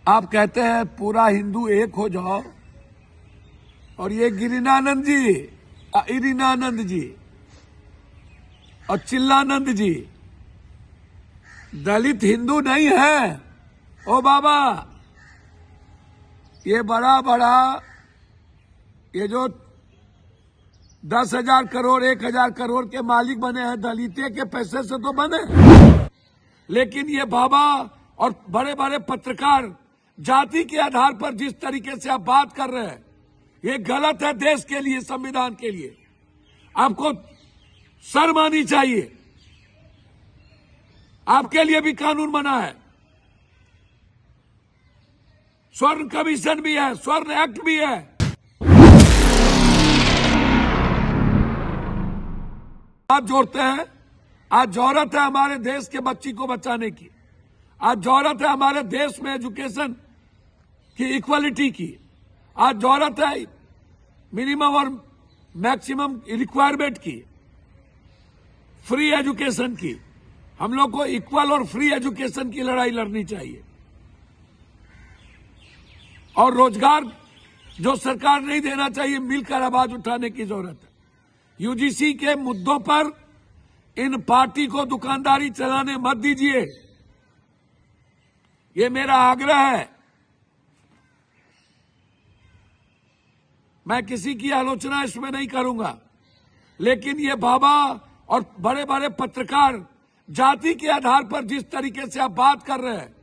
आप कहते हैं पूरा हिंदू एक हो जाओ, और ये गिरिनानंद जी, इरिनानंद जी और चिल्लानंद जी दलित हिंदू नहीं है। ओ बाबा, ये बड़ा बड़ा ये जो 10,000 करोड़ 1,000 करोड़ के मालिक बने हैं, दलिते के पैसे से तो बने। लेकिन ये बाबा और बड़े बड़े पत्रकार जाति के आधार पर जिस तरीके से आप बात कर रहे हैं, ये गलत है। देश के लिए, संविधान के लिए आपको शर्म आनी चाहिए। आपके लिए भी कानून बना है, स्वर्ण कमीशन भी है, स्वर्ण एक्ट भी है। हाथ जोड़ते हैं। आज जरूरत है हमारे देश के बच्ची को बचाने की। आज जरूरत है हमारे देश में एजुकेशन की, इक्वालिटी की। आज जरूरत है मिनिमम और मैक्सिमम रिक्वायरमेंट की, फ्री एजुकेशन की। हम लोग को इक्वल और फ्री एजुकेशन की लड़ाई लड़नी चाहिए। और रोजगार जो सरकार नहीं देना चाहिए, मिलकर आवाज उठाने की जरूरत है। यूजीसी के मुद्दों पर इन पार्टी को दुकानदारी चलाने मत दीजिए, ये मेरा आग्रह है। मैं किसी की आलोचना इसमें नहीं करूंगा, लेकिन ये बाबा और बड़े बड़े पत्रकार जाति के आधार पर जिस तरीके से आप बात कर रहे हैं,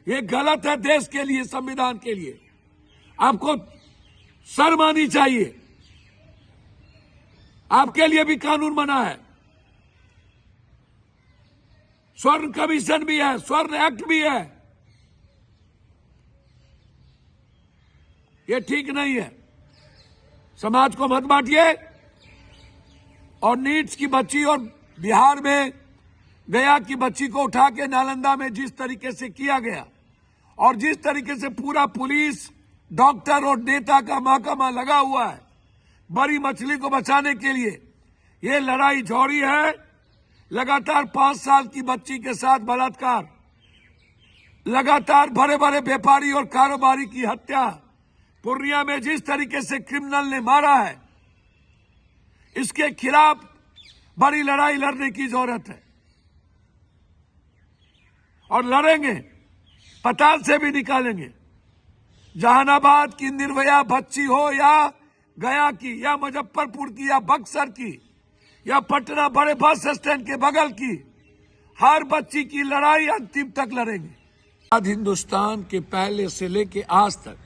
ये गलत है। देश के लिए, संविधान के लिए आपको शर्म आनी चाहिए। आपके लिए भी कानून बना है, स्वर्ण कमीशन भी है, स्वर्ण एक्ट भी है। ये ठीक नहीं है। समाज को मत बांटिए। और नीट्स की बच्ची और बिहार में गया की बच्ची को उठा के नालंदा में जिस तरीके से किया गया, और जिस तरीके से पूरा पुलिस, डॉक्टर और नेता का महकमा लगा हुआ है बड़ी मछली को बचाने के लिए, ये लड़ाई जौहरी है। लगातार 5 साल की बच्ची के साथ बलात्कार, लगातार बड़े बड़े व्यापारी और कारोबारी की हत्या, पूर्णिया में जिस तरीके से क्रिमिनल ने मारा है, इसके खिलाफ बड़ी लड़ाई लड़ने की जरूरत है। और लड़ेंगे, पताल से भी निकालेंगे। जहानाबाद की निर्भया बच्ची हो, या गया की, या मुजफ्फरपुर की, या बक्सर की, या पटना बड़े बस स्टैंड के बगल की, हर बच्ची की लड़ाई अंतिम तक लड़ेंगे। आज हिंदुस्तान के पहले से लेके आज तक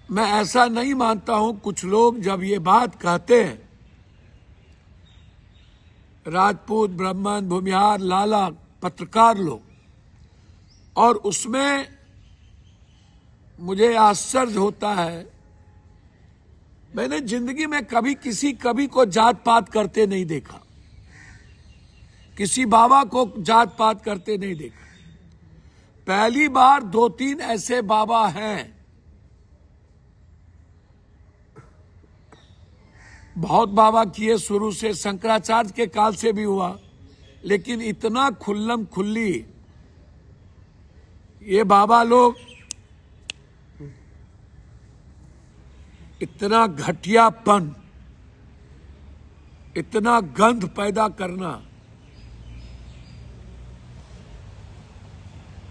मैं ऐसा नहीं मानता हूं। कुछ लोग जब ये बात कहते हैं, राजपूत, ब्राह्मण, भूमिहार, लाला, पत्रकार लोग, और उसमें मुझे आश्चर्य होता है। मैंने जिंदगी में कभी को जात पात करते नहीं देखा, किसी बाबा को जात पात करते नहीं देखा। पहली बार 2-3 ऐसे बाबा हैं, बहुत बाबा किए शुरू से, शंकराचार्य के काल से भी हुआ, लेकिन इतना खुल्लम खुल्ली ये बाबा लोग, इतना घटियापन, इतना गंध पैदा करना।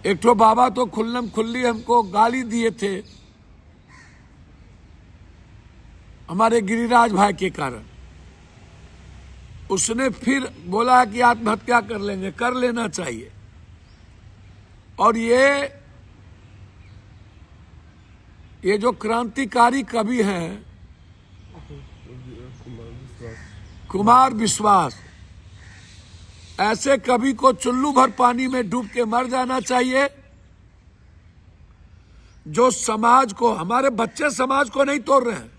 एक तो बाबा तो खुल्लम खुल्ली हमको गाली दिए थे हमारे गिरिराज भाई के कारण। उसने फिर बोला कि आत्महत्या कर लेंगे, कर लेना चाहिए। और ये जो क्रांतिकारी कवि हैं, कुमार विश्वास, ऐसे कवि को चुल्लू भर पानी में डूब के मर जाना चाहिए। जो समाज को, हमारे बच्चे समाज को नहीं तोड़ रहे हैं,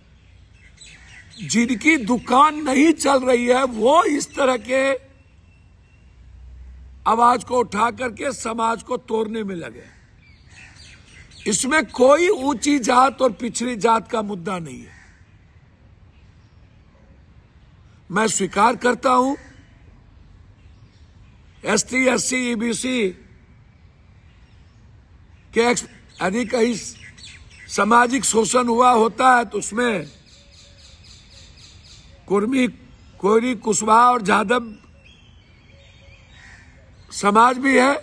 जिनकी दुकान नहीं चल रही है, वो इस तरह के आवाज को उठा करके समाज को तोड़ने में लगे। इसमें कोई ऊंची जात और पिछड़ी जात का मुद्दा नहीं है। मैं स्वीकार करता हूं, ST, SC, EBC कि यदि कहीं सामाजिक शोषण हुआ होता है तो उसमें कुर्मी, कोयरी, कुशवाहा और जादव समाज भी है।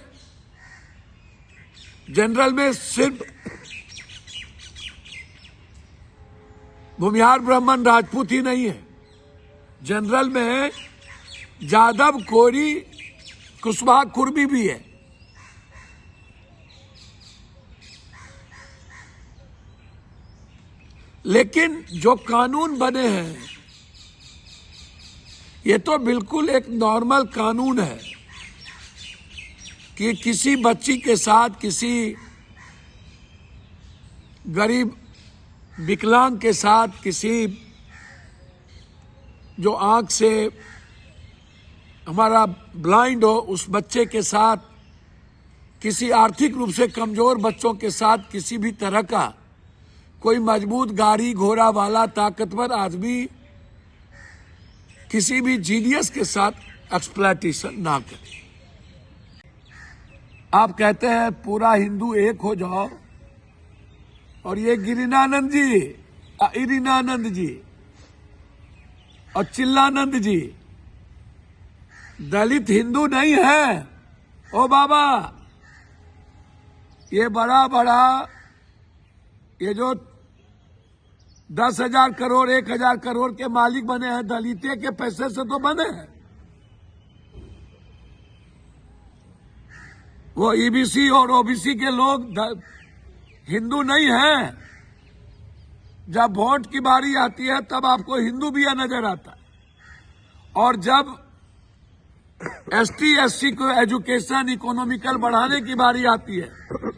जनरल में सिर्फ भूमिहार ब्राह्मण राजपूत ही नहीं है, जनरल में जादव, कोयरी, कुशवाहा, कुर्मी भी है। लेकिन जो कानून बने हैं ये तो बिल्कुल एक नॉर्मल कानून है कि किसी बच्ची के साथ किसी गरीब विकलांग के साथ, किसी जो आंख से हमारा ब्लाइंड हो उस बच्चे के साथ, किसी आर्थिक रूप से कमजोर बच्चों के साथ किसी भी तरह का कोई मजबूत गाड़ी घोड़ा वाला ताकतवर आदमी किसी भी जीनियस के साथ एक्सप्लॉइटेशन ना करे। आप कहते हैं पूरा हिंदू एक हो जाओ, और ये गिरिनानंद जी, इरिनानंद जी और चिल्लानंद जी दलित हिंदू नहीं है। ओ बाबा, ये बड़ा बड़ा ये जो 10,000 करोड़ 1,000 करोड़ के मालिक बने हैं, दलिते के पैसे से तो बने हैं। वो ईबीसी और ओबीसी के लोग हिंदू नहीं हैं। जब वोट की बारी आती है तब आपको हिंदू भी नजर आता है, और जब एसटी एससी को एजुकेशन इकोनॉमिकल बढ़ाने की बारी आती है,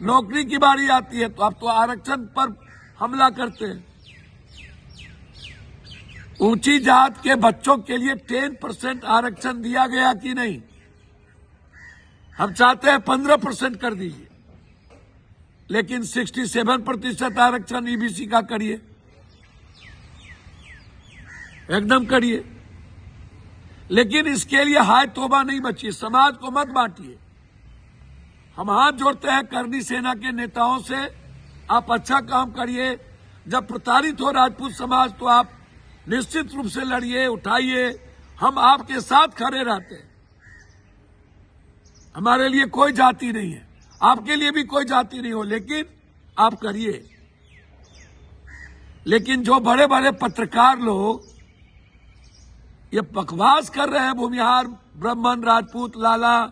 नौकरी की बारी आती है, तो आप तो आरक्षण पर हमला करते हैं। ऊंची जात के बच्चों के लिए 10% आरक्षण दिया गया कि नहीं? हम चाहते हैं 15% कर दीजिए, लेकिन 67% आरक्षण ईबीसी का करिए, एकदम करिए। लेकिन इसके लिए हाय तौबा नहीं बची, समाज को मत बांटिए। हम हाथ जोड़ते हैं करनी सेना के नेताओं से, आप अच्छा काम करिए। जब प्रताड़ित हो राजपूत समाज तो आप निश्चित रूप से लड़िए, उठाइए, हम आपके साथ खड़े रहते हैं। हमारे लिए कोई जाति नहीं है, आपके लिए भी कोई जाति नहीं हो, लेकिन आप करिए। लेकिन जो बड़े बड़े पत्रकार लोग ये बकवास कर रहे हैं, भूमिहार ब्राह्मण राजपूत लाला,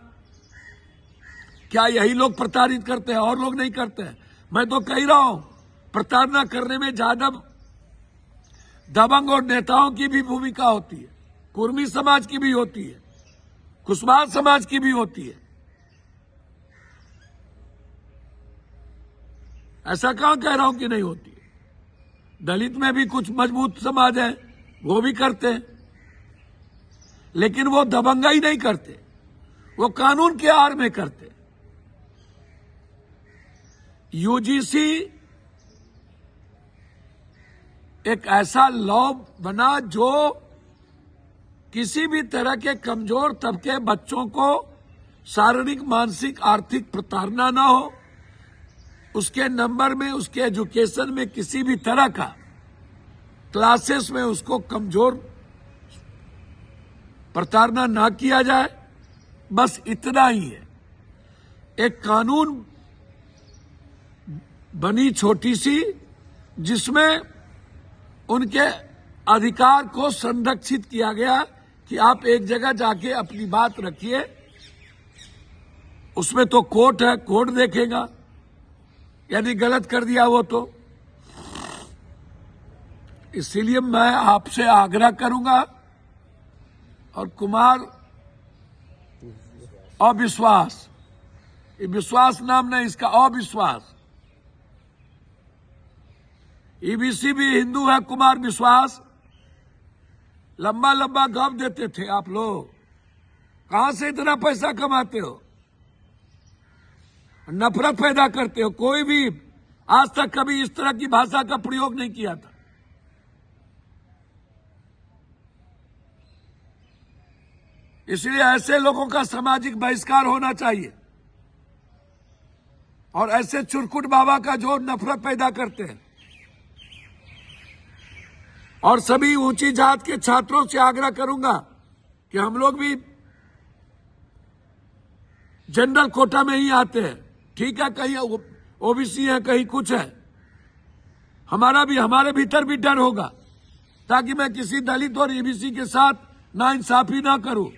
क्या यही लोग प्रताड़ित करते हैं और लोग नहीं करते हैं? मैं तो कह रहा हूं, प्रताड़ना करने में जादव, दबंग और नेताओं की भी भूमिका होती है, कुर्मी समाज की भी होती है, कुशवाहा समाज की भी होती है। ऐसा कहां कह रहा हूं कि नहीं होती है। दलित में भी कुछ मजबूत समाज है, वो भी करते हैं, लेकिन वो दबंगाई नहीं करते, वो कानून के आड़ में करते। यूजीसी एक ऐसा लॉ बना जो किसी भी तरह के कमजोर तबके बच्चों को शारीरिक, मानसिक, आर्थिक प्रताड़ना ना हो, उसके नंबर में, उसके एजुकेशन में किसी भी तरह का क्लासेस में उसको कमजोर प्रताड़ना ना किया जाए, बस इतना ही है। एक कानून बनी छोटी सी, जिसमें उनके अधिकार को संरक्षित किया गया कि आप एक जगह जाके अपनी बात रखिए, उसमें तो कोर्ट है, कोर्ट देखेगा, यानी गलत कर दिया वो तो। इसीलिए मैं आपसे आग्रह करूंगा, और कुमार अविश्वास, ये विश्वास नाम नहीं इसका, अविश्वास। ईबीसी भी हिंदू है, कुमार विश्वास। लंबा लंबा गप देते थे आप लोग, कहां से इतना पैसा कमाते हो? नफरत पैदा करते हो। कोई भी आज तक कभी इस तरह की भाषा का प्रयोग नहीं किया था। इसलिए ऐसे लोगों का सामाजिक बहिष्कार होना चाहिए। और ऐसे चुरकुट बाबा का जो नफरत पैदा करते हैं। और सभी ऊंची जात के छात्रों से आग्रह करूंगा कि हम लोग भी जनरल कोटा में ही आते हैं, ठीक है, कहीं ओबीसी है, कहीं कुछ है, हमारे भीतर भी डर होगा, ताकि मैं किसी दलित और ईबीसी के साथ नाइंसाफी ना करूं।